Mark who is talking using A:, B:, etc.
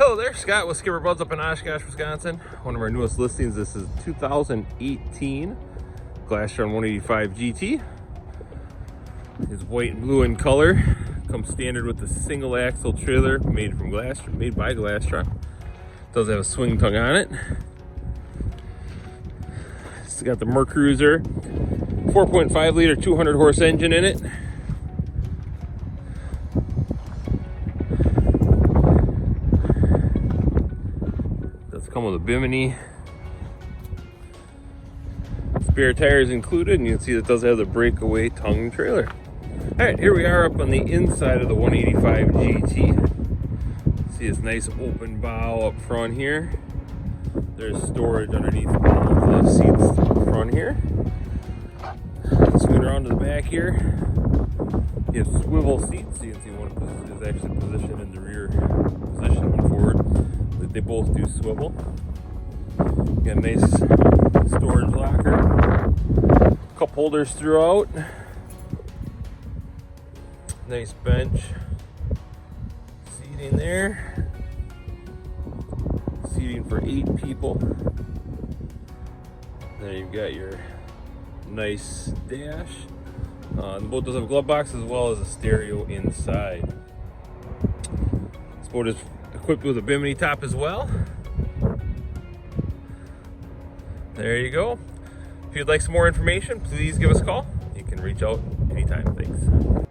A: Hello there, Scott with Skipperbuds up in Oshkosh, Wisconsin. One of our newest listings. This is 2018 Glastron 185 GT. It's white and blue in color. Comes standard with the single axle trailer made by Glastron. Does have a swing tongue on it. It's got the Mercruiser 4.5 liter 200 horse engine in it. Come with a bimini. Spare tires included, and you can see it does have the breakaway tongue trailer. Alright, here we are up on the inside of the 185 GT. See this nice open bow up front here. There's storage underneath all of the seats up front here. Swing around to the back here. You have swivel seats, so you can see one is actually positioned in the rear position, one forward. They both do swivel. Got a nice storage locker. Cup holders throughout. Nice bench. Seating there. Seating for 8 people. Then you've got your nice dash. The boat does have a glove box as well as a stereo inside. This boat is equipped with a bimini top as well. There you go. If you'd like some more information, please give us a call. You can reach out anytime. Thanks.